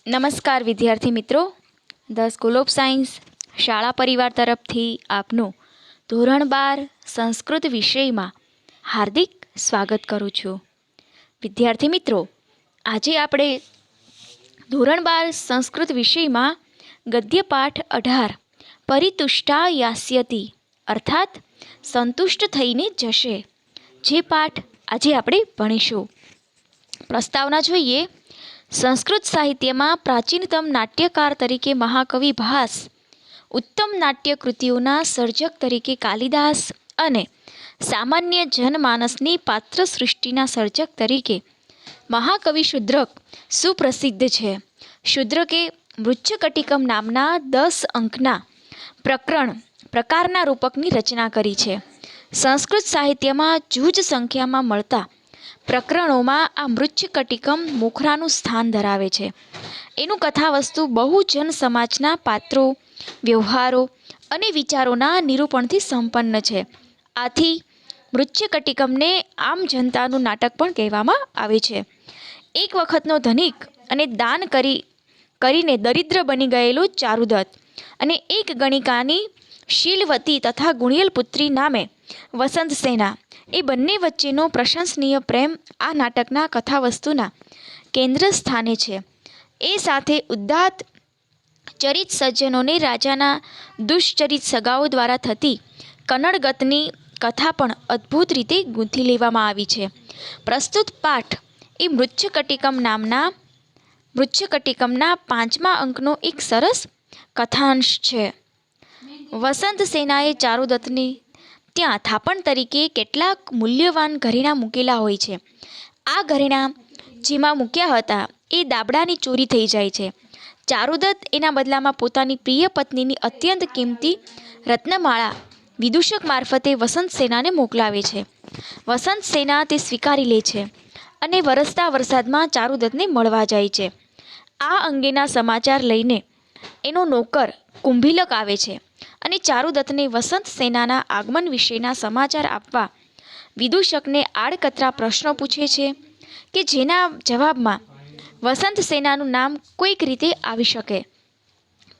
નમસ્કાર વિદ્યાર્થી મિત્રો, ધ સ્કૂલ ઓફ સાયન્સ શાળા પરિવાર તરફથી આપનું ધોરણ 12 સંસ્કૃત વિષયમાં હાર્દિક સ્વાગત કરું છું. વિદ્યાર્થી મિત્રો, આજે આપણે ધોરણ 12 સંસ્કૃત વિષયમાં ગદ્ય પાઠ 18 પરિતુષ્ટા યાસ્યતિ અર્થાત સંતુષ્ટ થઈને જશે જે પાઠ આજે આપણે ભણીશું. પ્રસ્તાવના જોઈએ. સંસ્કૃત સાહિત્યમાં પ્રાચીનતમ નાટ્યકાર તરીકે મહાકવિ ભાસ, ઉત્તમ નાટ્ય કૃતિઓના સર્જક તરીકે કાલિદાસ અને સામાન્ય જનમાનસની પાત્ર સૃષ્ટિના સર્જક તરીકે મહાકવિ શુદ્રક સુપ્રસિદ્ધ છે. શુદ્રકે મૃચ્છકટિકમ નામના 10 અંકના પ્રકારના રૂપકની રચના કરી છે. સંસ્કૃત સાહિત્યમાં જૂજ સંખ્યામાં મળતા પ્રકરણોમાં આ મૃચ્છકટિકમ મોખરાનું સ્થાન ધરાવે છે. એનું કથાવસ્તુ બહુજન સમાજના પાત્રો, વ્યવહારો અને વિચારોના નિરૂપણથી સંપન્ન છે. આથી મૃચ્છકટિકમને આમ જનતાનું નાટક પણ કહેવામાં આવે છે. એક વખતનો ધનિક અને દાન કરીને દરિદ્ર બની ગયેલો ચારુદત્ત અને એક ગણિકાની શીલવતી તથા ગુણિયલ પુત્રી નામે વસંતસેના, એ બંને વચ્ચેનો પ્રશંસનીય પ્રેમ આ નાટકના કથાવસ્તુના કેન્દ્ર સ્થાને છે. એ સાથે ઉદ્દાત ચરિત સજ્જનોને રાજાના દુષ્ચરિત સગાઓ દ્વારા થતી કનડગતની કથા પણ અદ્ભુત રીતે ગૂંથી લેવામાં આવી છે. પ્રસ્તુત પાઠ એ મૃચ્છકટિકમના 5મા અંકનો એક સરસ કથાંશ છે. વસંતસેનાએ ચારુદત્તને ત્યાં થાપણ તરીકે કેટલાક મૂલ્યવાન ઘરેણાં મૂકેલા હોય છે. આ ઘરેણાં જેમાં મૂક્યા હતા એ દાબડાની ચોરી થઈ જાય છે. ચારુદત્ત એના બદલામાં પોતાની પ્રિય પત્નીની અત્યંત કિંમતી રત્નમાળા વિદૂષક મારફતે વસંતસેનાને મોકલાવે છે. વસંતસેના તે સ્વીકારી લે છે અને વરસતા વરસાદમાં ચારુદત્તને મળવા જાય છે. આ અંગેના સમાચાર લઈને એનો નોકર કુંભીલક આવે છે અને ચારુદત્તને વસંતસેનાના આગમન વિશેના સમાચાર આપવા વિદૂષકને આડકતરા પ્રશ્નો પૂછે છે કે જેના જવાબમાં વસંતસેનાનું નામ કોઈક રીતે આવી શકે.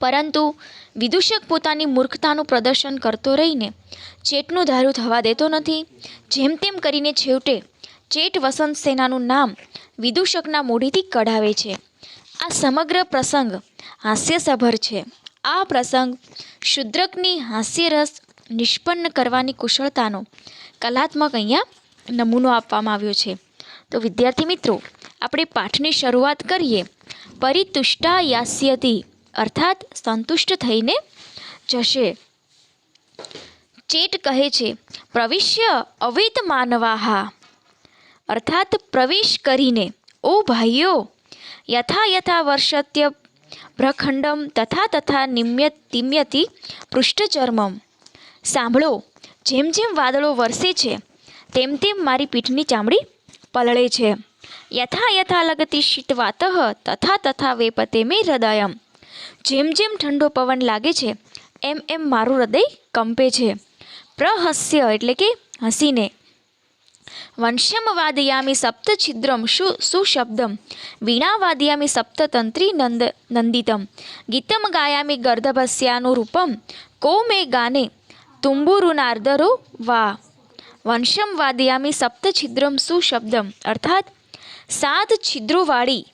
પરંતુ વિદૂષક પોતાની મૂર્ખતાનું પ્રદર્શન કરતો રહીને ચેટનું ધાર્યું થવા દેતો નથી. જેમ તેમ કરીને છેવટે ચેટ વસંતસેનાનું નામ વિદૂષકના મોઢેથી કઢાવે છે. આ સમગ્ર પ્રસંગ હાસ્યસભર છે. આ પ્રસંગ શુદ્રકની હાસ્યરસ નિષ્પન્ન કરવાની કુશળતાનો કલાત્મક અહીંયા નમૂનો આપવામાં આવ્યો છે. તો વિદ્યાર્થી મિત્રો, આપણે પાઠની શરૂઆત કરીએ. પરિતુષ્ટા યાસ્યતિ અર્થાત સંતુષ્ટ થઈને જશે. ચેટ કહે છે, પ્રવિશ્ય અવેત માનવાહા અર્થાત પ્રવેશ કરીને, ઓ ભાઈઓ, યથા યથા વર્ષત્ય ભ્રખંડમ તથા તથા નિમ્યતિ પૃષ્ઠચર્મમ. સાંભળો, જેમ જેમ વાદળો વરસે છે તેમ તેમ મારી પીઠની ચામડી પલળે છે. યથા યથા લગતી શીતવાતઃ તથા તથા વેપતે મે હૃદયમ. જેમ જેમ ઠંડો પવન લાગે છે એમ એમ મારું હૃદય કંપે છે. પ્રહસ્ય એટલે કે હસીને. વંશ્યમ વાદયામિ સપ્ત છિદ્રમ સુશબ્દમ વીણા વાદયામિ સપ્તતંત્રી નંદિતમ ગીતમ ગાયામિ ગર્દભસ્યાનુરૂપમ કો મે ગાને તુંબુરુનાર્દરો વા. વંશમ વાદયામિ સપ્ત છિદ્રમ સુશબ્દમ અર્થાત 7 છિદ્રોવાળી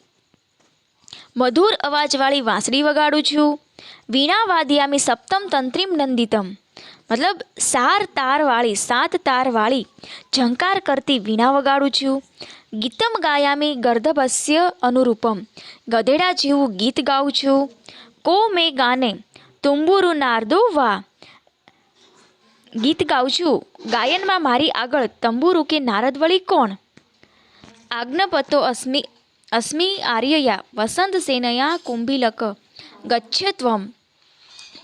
મધુર અવાજવાળી વાંસળી વગાડું છું. વીણા વાદયામિ સપ્તમ તંત્રીમ નંદિતમ મતલબ 7 તારવાળી ઝંકાર કરતી વીણા વગાડું છું. ગીતમ ગાયામી ગર્દભસ્ય અનુરૂપમ ગધેડા જેવું ગીત ગાઉં છું. કો મે ગાને તુંબુરુ નારદો વા. ગીત ગાઉં છું, ગાયનમાં મારી આગળ તંબુરુ કે નારદ વળી કોણ? આજ્ઞપતો અસ્મિ આર્યયા વસંતસેનયા કુંભીલક ગચ્છત્વમ.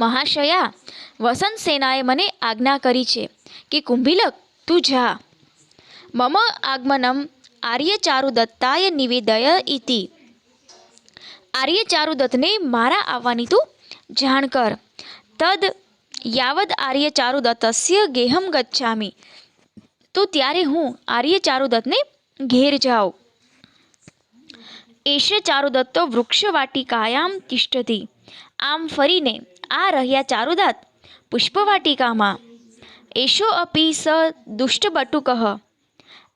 મહાશયા, વસંતસેનાએ મને આજ્ઞા કરી છે કે કુંભીલક તું જા. મમ આગમનમ આર્યચારુદત્તાય નિવેદય ઇતિ. આર્યચારુદત્તને મારા આવવાની તું જાણ કર. તદ યાવદ આર્યચારુદત્તસ્ય ગેહમ ગચ્છામિ. તો ત્યારે હું આર્યચારુદત્તને ઘેર જાઉં. એષ ચારુદત્તો વૃક્ષવાટિકાયામ તિષ્ઠતિ. આમ ફરીને આ રહ્યા ચારુદત્ત પુષ્પવાટિકામાં. એષો અપી સ દુષ્ટબટુકઃ.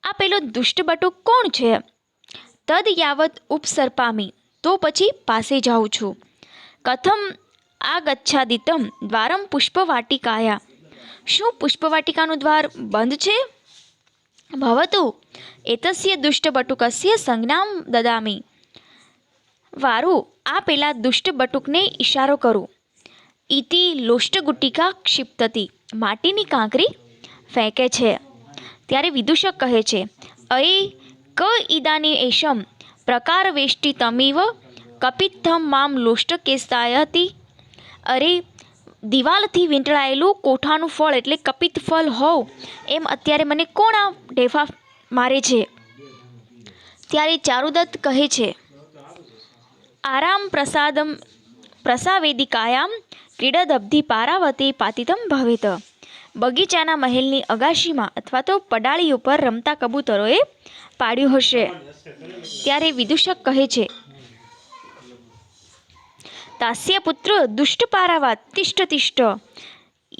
આ પેલો દુષ્ટબટુક કોણ છે? તદ યાવત ઉપસર્પામી. તો પછી પાસે જાઉં છું. કથમ આગચ્છાદિતમ દ્વારમ પુષ્પવાટિકાયા. શું પુષ્પવાટિકાનું દ્વાર બંધ છે? ભવતુ એતસ્ય દુષ્ટબટુકસ્ય સંજ્ઞામ દદામી. વારું, આ પેલા દુષ્ટબટુકને ઈશારો કરું. ઇતિ લોષ્ટગુટિકા ક્ષિપ્તતિ. માટીની કાંકરી ફેંકે છે. ત્યારે વિદૂષક કહે છે, અયે ક ઇદાની એશમ પ્રકારવેષ્ટિતમિવ કપિત્થમ મામ લોષ્ટકેસ્તાયતિ. અરે, દિવાલથી વીંટળાયેલું કોઠાનું ફળ એટલે કપિત ફળ હોવ એમ અત્યારે મને કોણ આ ઢેફા મારે છે? ત્યારે ચારુદત્ત કહે છે, આરામ પ્રસાદમ પ્રસાવેદિકાયામ ક્રીડદબ્ધિ પારાવતી પાતિતમ ભવેત. બગીચાના મહેલની અગાશીમાં અથવા તો પડાળી ઉપર રમતા કબૂતરોએ પાડ્યું હશે. ત્યારે વિદૂષક કહે છે, તાસ્ય પુત્ર દુષ્ટ પારાવાત તિષ્ઠ તિષ્ઠ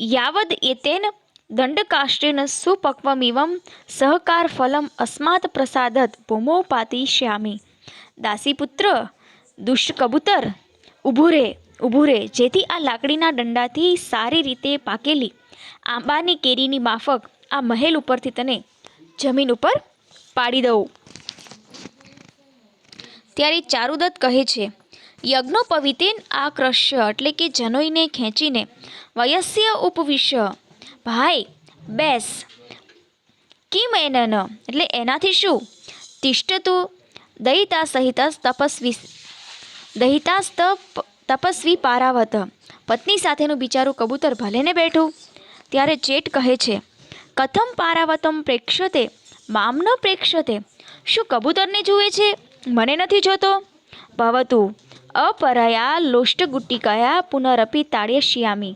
યાવદ એતેન દંડકાષ્ટેન સુપક્વમિવમ સહકાર ફલમ અસ્માત પ્રસાદત ભૂમો પાતિષ્યામી. દાસીપુત્ર દુષ્ટ કબૂતર, ઊભું રે, જેથી આ લાકડીના દંડાથી સારી રીતે પાકેલી આંબાની કેરીની માફક આ મહેલ ઉપરથી તને જમીન ઉપર પાડી દઉં. ત્યારે ચારુદત્ત કહે છે, યજ્ઞોપવિતેન આક્રશ્ય એટલે કે જનોઈને ખેંચીને વયસ્ય ઉપવિશ્ય. ભાઈ બેસ. કિમ એનન એટલે એનાથી શું? તિષ્ઠતુ દયિતા સહિત તપસ્વી પારાવત. પત્ની સાથેનું બિચારું કબૂતર ભલે ને બેઠું. ત્યારે ચેટ કહે છે, કથમ પારાવતમ પ્રેક્ષતે મામ ન પ્રેક્ષતે. શું કબૂતરને જુએ છે, મને નથી જોતો? ભવતુ અપરયા લોષ્ટગુટિકયા પુનરપી તાડયશ્યામી.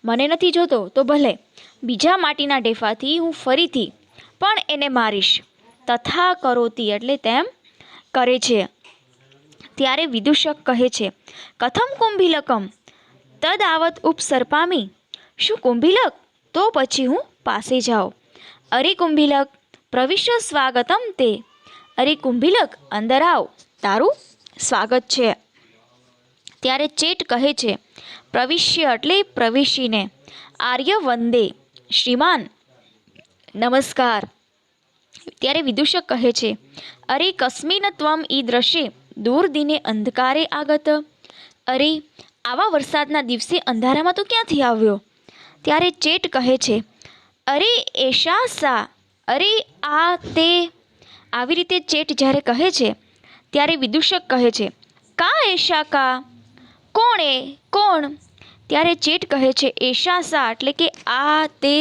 મને નથી જોતો તો ભલે, બીજા માટીના ઢેફાથી હું ફરીથી પણ એને મારીશ. તથા કરોતી એટલે તેમ કરે છે. ત્યારે વિદૂષક કહે છે, કથમ કુંભિલકમ તદ આવત ઉપસર્પામી. શું કુંભિલક? તો પછી હું પાસે જાઉં. અરે કુંભિલક પ્રવિશ્ય સ્વાગતમ તે. અરે કુંભિલક અંદર આવ, તારું સ્વાગત છે. ત્યારે ચેટ કહે છે, પ્રવિશ્ય એટલે પ્રવેશીને. આર્ય વંદે શ્રીમાન નમસ્કાર. ત્યારે વિદૂષક કહે છે, અરે કસ્મિન ત્વમ ઈદૃશે દુર્દિને અંધકારે આગત. અરે, આવા વરસાદના દિવસે અંધારામાં તો ક્યાંથી આવ્યો? ત્યારે ચેટ કહે છે, અરે એશા સા. અરે આ તે. આવી રીતે ચેટ જ્યારે કહે છે ત્યારે વિદૂષક કહે છે, કા એશા કા. કોણ? ત્યારે ચેટ કહે છે, એશા સા એટલે કે આ તે.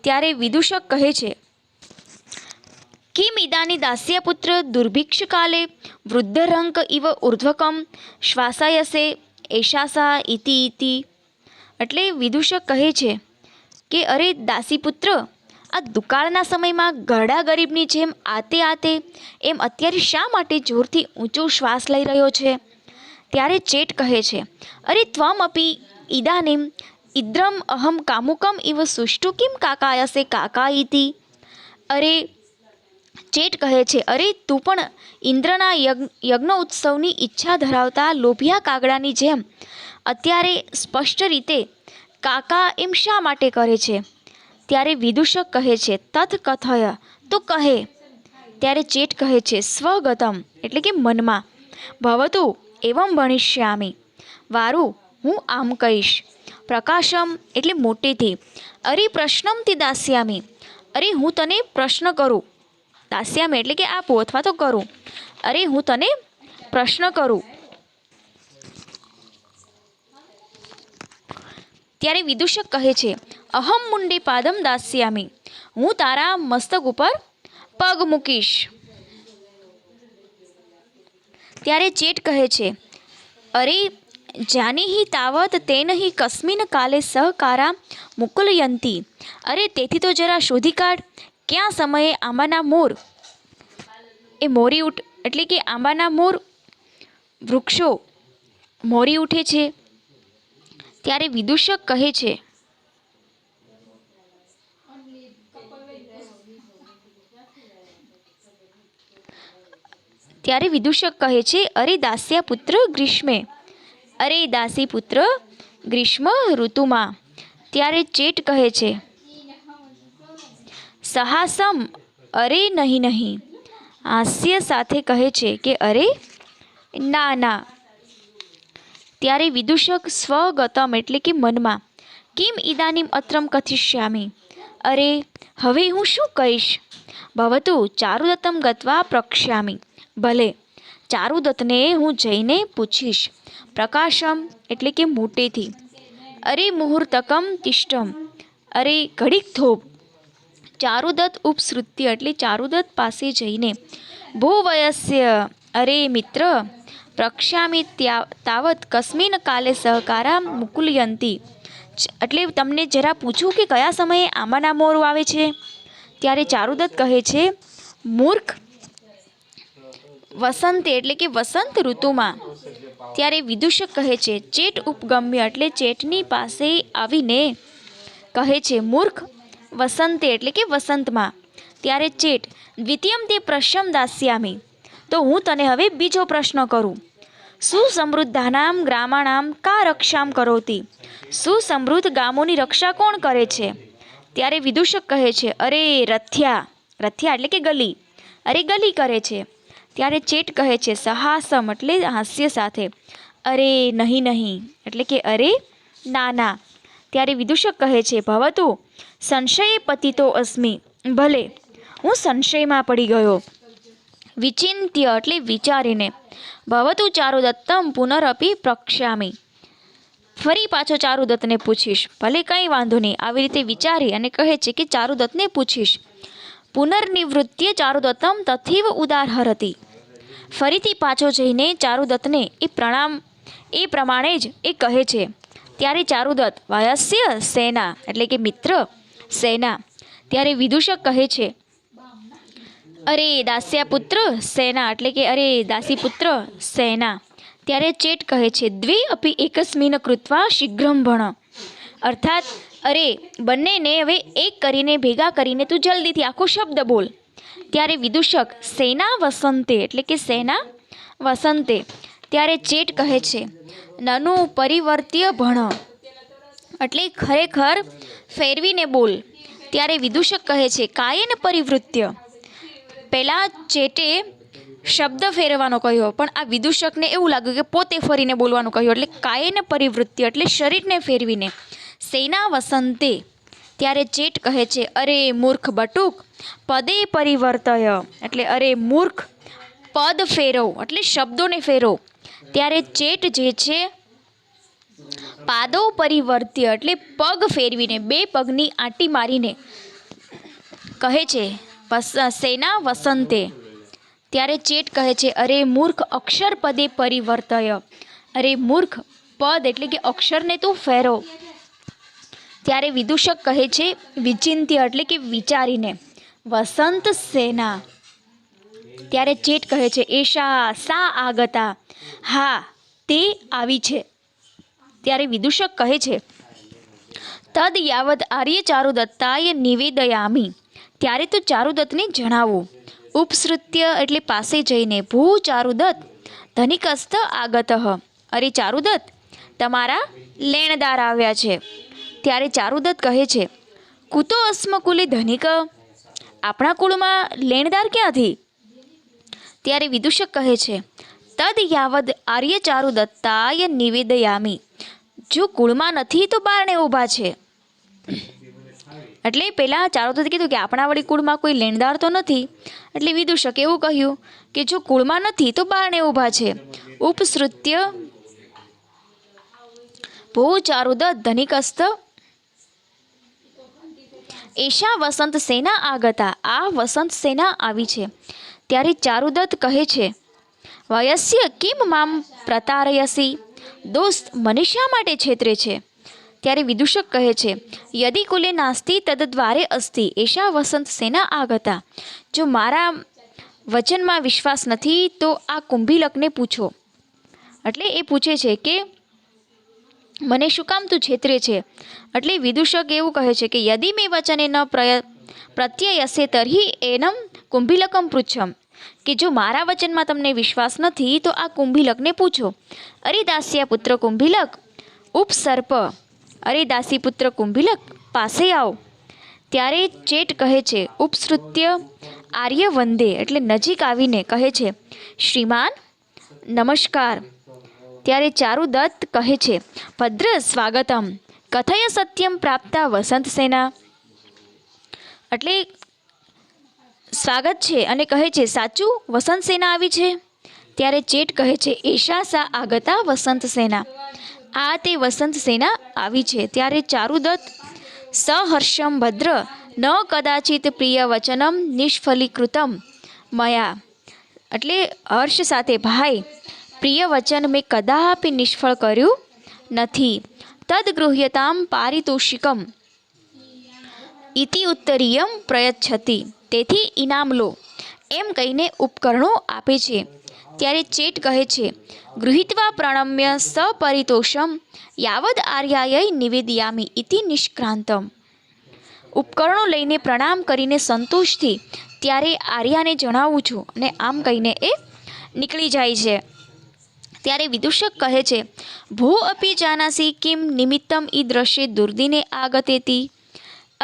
ત્યારે વિદૂષક કહે છે, કિમ ઇદાની દાસ્યપુત્ર દુર્ભિક્ષ કાલે વૃદ્ધરંક ઇવ ઉર્ધ્વકમ શ્વાસાયસે એશા સા ઇતિ ઇતિ. એટલે વિદૂષક કહે છે કે અરે દાસીપુત્ર, આ દુકાળના સમયમાં ઘરડા ગરીબની જેમ આતે એમ અત્યારે શા માટે જોરથી ઊંચો શ્વાસ લઈ રહ્યો છે? ત્યારે ચેટ કહે છે, અરે ત્વમ અપી ઇદાનીમ ઇદ્રમ અહમ કામુકમ ઇવ સુષ્ટુ કિમ કાકાયસે કાકા ઇતિ. અરે, ચેટ કહે છે, અરે તું પણ ઇન્દ્રના યજ્ઞોત્સવની ઈચ્છા ધરાવતા લોભિયા કાગડાની જેમ અત્યારે સ્પષ્ટ રીતે કાકા એમ શા માટે કરે છે? ત્યારે વિદૂષક કહે છે, તથ કથય તો કહે. ત્યારે ચેટ કહે છે, સ્વગતમ એટલે કે મનમાં. ભવતુ એવમ ભણિષ્યામી. વારું, હું આમ કહીશ. પ્રકાશમ એટલે મોટેથી. અરે પ્રશ્નમ તે દાસ્યામી. અરે હું તને પ્રશ્ન કરું. દાસ્યામી એટલે કે આપું અથવા તો કરું. અરે હું તને પ્રશ્ન કરું. ત્યારે વિદૂષક કહે છે, અહમ મુંડે પાદમ દાસ્યામી. હું તારા મસ્તક ઉપર પગ મૂકીશ. ત્યારે ચેટ કહે છે, અરે જાનીહિ તાવત તેનહિ કસ્મિન કાલે સહકારા મુકુલયંતી. અરે તેથી તો જરા શોધી કાઢ, ક્યાં સમયે આંબાના મોર એ મોરી એટલે કે આંબાના મોર વૃક્ષો મોરી ઉઠે છે. ત્યારે વિદૂષક કહે છે અરે દાસ્યા પુત્ર ગ્રીષ્મે, અરે દાસી પુત્ર ગ્રીષ્મ ઋતુમાં. ત્યારે ચેટ કહે છે સહાસમ, અરે નહીં નહીં. હાસ્ય સાથે કહે છે કે અરે ના ના. ત્યારે વિદૂષક સ્વગતમ એટલે કે મનમાં કિમ ઇદાનીમ અત્રમ કથિષ્યામિ, અરે હવે હું શું કહીશ. ભવતુ ચારુદત્તમ ગત્વા પ્રક્ષ્યામિ, ભલે ચારુદત્તને હું જઈને પૂછીશ. પ્રકાશમ એટલે કે મોટેથી. અરે મુહૂર્તકમ તિષ્ઠમ, અરે ઘડીક થોભ. ચારુદત્ત ઉપસૃત્ય એટલે ચારુદત્ત પાસે જઈને ભૂવયસ્ય, અરે મિત્ર પ્રક્ષ્યામિ તાવત કસ્મિન કાલે સહકારા મુકુલયંતી, એટલે તમને જરા પૂછું કે કયા સમયે આંબાના મોર આવે છે. ત્યારે ચારુદત્ત કહે છે મૂર્ખ વસંતે એટલે કે વસંત ઋતુમાં. ત્યારે વિદૂષક કહે છે ચેટ ઉપગમ્ય એટલે ચેટની પાસે આવીને કહે છે મૂર્ખ વસંતે એટલે કે વસંતમાં. ત્યારે ચેટ દ્વિતીયમ તે પ્રશ્નમ દાસ્યામિ, તો હું તને હવે બીજો પ્રશ્ન કરું. સુસમૃદ્ધાનામ ગ્રામાણામ કા રક્ષામ કરોતી, સુસમૃદ્ધ ગામોની રક્ષા કોણ કરે છે. ત્યારે વિદૂષક કહે છે અરે રથ્યા, રથ્યા એટલે કે ગલી, અરે ગલી કરે છે. ત્યારે ચેટ કહે છે સહાસમ એટલે હાસ્ય સાથે, અરે નહીં નહીં એટલે કે અરે ના ના. ત્યારે વિદૂષક કહે છે ભવતુ સંશયે પતિતો અસ્મિ, ભલે હું સંશયમાં પડી ગયો. વિચિંત્ય એટલે વિચારીને. ભવતુ ચારુદત્તમ પુનરપી પ્રક્ષ્યામિ, ફરી પાછો ચારુદત્તને પૂછીશ. ભલે કંઈ વાંધો નહીં. આવી રીતે વિચારી અને કહે છે કે ચારુદત્તને પૂછીશ. પુનર્નિવૃત્ય ચારુદત્તમ તથૈવ ઉદારહરતી, ફરીથી પાછો જઈને ચારુદત્તને એ પ્રમાણે જ એ કહે છે. ત્યારે ચારુદત્ત વાયસ્ય સેના એટલે કે મિત્ર સેના. ત્યારે વિદૂષક કહે છે અરે દાસ્યાપુત્ર સેના એટલે કે અરે દાસીપુત્ર સેના. ત્યારે ચેટ કહે છે દ્વે અપી એકસ્મિન કૃત્વા શીઘ્રમ ભણ, અર્થાત અરે બંનેને હવે એક કરીને ભેગા કરીને તું જલ્દીથી આખો શબ્દ બોલ. ત્યારે વિદૂષક સેના વસંતે એટલે કે સેના વસંતે. ત્યારે ચેટ કહે છે નનુ પરિવર્ત્ય ભણ, એટલે ખરેખર ફેરવીને બોલ. ત્યારે વિદૂષક કહે છે કાયેન પરિવૃત્ય. પહેલાં ચેટે શબ્દ ફેરવવાનો કહ્યો, પણ આ વિદૂષકને એવું લાગ્યું કે પોતે ફરીને બોલવાનું કહ્યું, એટલે કાયેન પરિવૃત્ય એટલે શરીરને ફેરવીને. સેના વસંતે. ત્યારે ચેટ કહે છે અરે મૂર્ખ બટુક પદે પરિવર્તય, એટલે અરે મૂર્ખ પદ ફેરવ એટલે શબ્દોને ફેરવ. ત્યારે ચેટ જે છે પાદો પરિવર્ત્ય એટલે પગ ફેરવીને બે પગની આંટી મારીને કહે છે સેના વસંતે. ત્યારે ચેટ કહે છે અરે મૂર્ખ અક્ષર પદે પરિવર્તય, અરે મૂર્ખ પદ એટલે કે અક્ષરને તું ફેરવ. ત્યારે વિદૂષક કહે છે વિચિંત્ય એટલે કે વિચારીને વસંત સેના. ત્યારે ચેટ કહે છે એશા સા આગતા, હા તે આવી છે. ત્યારે વિદૂષક કહે છે તદ યાવદ આર્ય ચારુદત્તાય નિવેદયામી, ત્યારે તો ચારુદત્તને જણાવો. ઉપસૃત્ય એટલે પાસે જઈને ભૂ ચારુદત્ત ધનિકસ્થ આગત, અરે ચારુદત્ત તમારા લેણદાર આવ્યા છે. ત્યારે ચારુદત્ત કહે છે કુતો અસ્મકુલે ધનિક, આપણા કુળમાં લેણદાર ક્યાંથી. ત્યારે વિદૂષક કહે છે તદ યાવદ આર્ય ચારુદત્તાય નિવેદયામી, જો કુળમાં નથી તો બારણે ઊભા છે. એટલે પહેલાં ચારુદત્તે કીધું કે આપણા વળી કુળમાં કોઈ લેણદાર તો નથી, એટલે વિદૂષક એવું કહ્યું કે જો કુળમાં નથી તો બારણે ઊભા છે. ઉપસૃત્ય ભૂ ચારુદત્ત ધનિકસ્થ એશા વસંત સેના આગતા, આ વસંત સેના આવી છે. ત્યારે ચારુદત્ત કહે છે વયસ્ય કિમ મામ પ્રતારયસી, દોસ્ત મને શા માટે છેતરે છે. ત્યારે વિદૂષક કહે છે યદિ કુલે નાસ્તિ તદ દ્વારે અસ્તિ એશા વસંત સેના આગતા, જો મારા વચનમાં વિશ્વાસ નથી તો આ કુંભીલકને પૂછો. એટલે એ પૂછે છે કે મને શું કામ તું છેતરે છે? એટલે વિદૂષક એવું કહે છે કે યદિ મે વચને ન પ્રત્યયસે તર્હિ એનમ કુંભીલકમ પૃચ્છમ, કે જો મારા વચનમાં તમને વિશ્વાસ નથી તો આ કુંભીલકને પૂછો. અરે દાસ્યા પુત્ર કુંભીલક ઉપસર્પ, અરે દાસી પુત્ર કુંભીલક પાસે આવો. ત્યારે ચેટ કહે છે ઉપસૃત્ય આર્ય વંદે, એટલે નજીક આવીને કહે છે શ્રીમાન નમસ્કાર. ત્યારે ચારુદત્ત કહે છે ભદ્ર સ્વાગતમ કથય સત્યમ પ્રાપ્તા વસંત સેના, એટલે સ્વાગત છે અને કહે છે સાચું વસંત સેના આવી છે. ત્યારે ચેટ કહે છે એશા સા આગતા વસંત સેના, આ તે વસંત સેના આવી છે. ત્યારે ચારુદત્ત સહર્ષમ ભદ્ર ન કદાચિત પ્રિય વચનમ નિષ્ફલીકૃતમ મયા, એટલે હર્ષ સાથે ભાઈ પ્રિય વચન મેં કદાપી નિષ્ફળ કર્યું નથી. તદ ગૃહ્યતામ પારિતોષિકમ ઇતિ ઉત્તરીયમ પ્રયચ્છતિ, તેથી ઇનામ લો એમ કહીને ઉપકરણો આપે છે. ત્યારે ચેટ કહે છે ગૃહીત્વા પ્રણમ્ય સપરિતોષમ યાવદ આર્યાય નિવેદયામી ઇતિ નિષ્ક્રાંતમ, ઉપકરણો લઈને પ્રણામ કરીને સંતોષથી ત્યારે આર્યાને જણાવું છું, અને આમ કહીને એ નીકળી જાય છે. ત્યારે વિદૂષક કહે છે ભો અપી જાનાસી કિમ નિમિત્તમ ઈદૃશે દુર્દિને આગતેતી,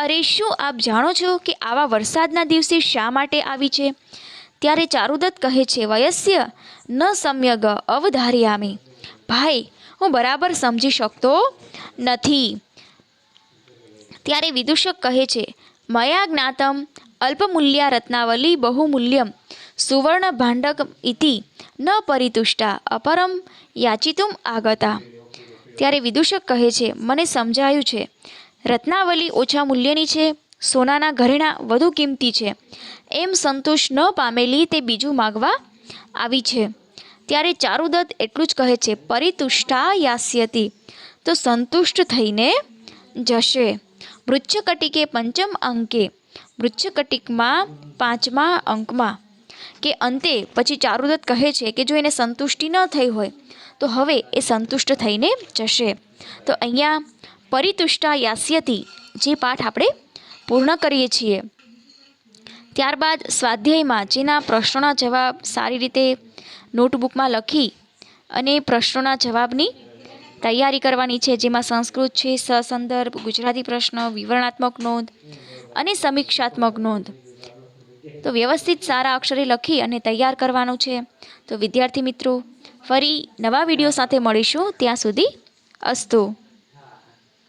અરે શું આપ જાણો છો કે આવા વરસાદના દિવસે શા માટે આવી છે? ત્યારે ચારુદત્ત કહે છે વયસ્ય ન સમ્યગ અવધારયામી, ભાઈ હું બરાબર સમજી શકતો નથી. ત્યારે વિદૂષક કહે છે મયા જ્ઞાતમ અલ્પમૂલ્યા રત્નાવલી બહુમૂલ્યમ સુવર્ણ ભાંડક ઇતિ ન પરિતુષ્ટા અપરમ યાચિતુમ આગતા. ત્યારે વિદૂષક કહે છે મને સમજાયું છે રત્નાવલી ઓછા મૂલ્યની છે, સોનાના ઘરેણાં વધુ કિંમતી છે, એમ સંતોષ ન પામેલી તે બીજું માગવા આવી છે. ત્યારે ચારુદત્ત એટલું જ કહે છે પરિતુષ્ટા યાસ્યતિ, તો સંતુષ્ટ થઈને જશે. મૃચ્છકટિકે પંચમ અંકે, મૃચ્છકટિકમાં 5મા અંકમાં કે અંતે પછી ચારુદત્ત કહે છે કે જો એને સંતુષ્ટિ ન થઈ હોય તો હવે એ સંતુષ્ટ થઈને જશે. તો અહીંયા પરિતુષ્ટા યાસ્યતિ જે પાઠ આપણે પૂર્ણ કરીએ છીએ. ત્યારબાદ સ્વાધ્યાયમાં જેના પ્રશ્નોના જવાબ સારી રીતે નોટબુકમાં લખી અને પ્રશ્નોના જવાબની તૈયારી કરવાની છે, જેમાં સંસ્કૃત છે, સસંદર્ભ, ગુજરાતી પ્રશ્ન, વિવરણાત્મક નોંધ અને સમીક્ષાત્મક નોંધ. તો વ્યવસ્થિત સારા અક્ષરે લખી અને તૈયાર કરવાનું છે. તો વિદ્યાર્થી મિત્રો ફરી નવા વિડીયો સાથે મળીશું, ત્યાં સુધી અસ્તુ.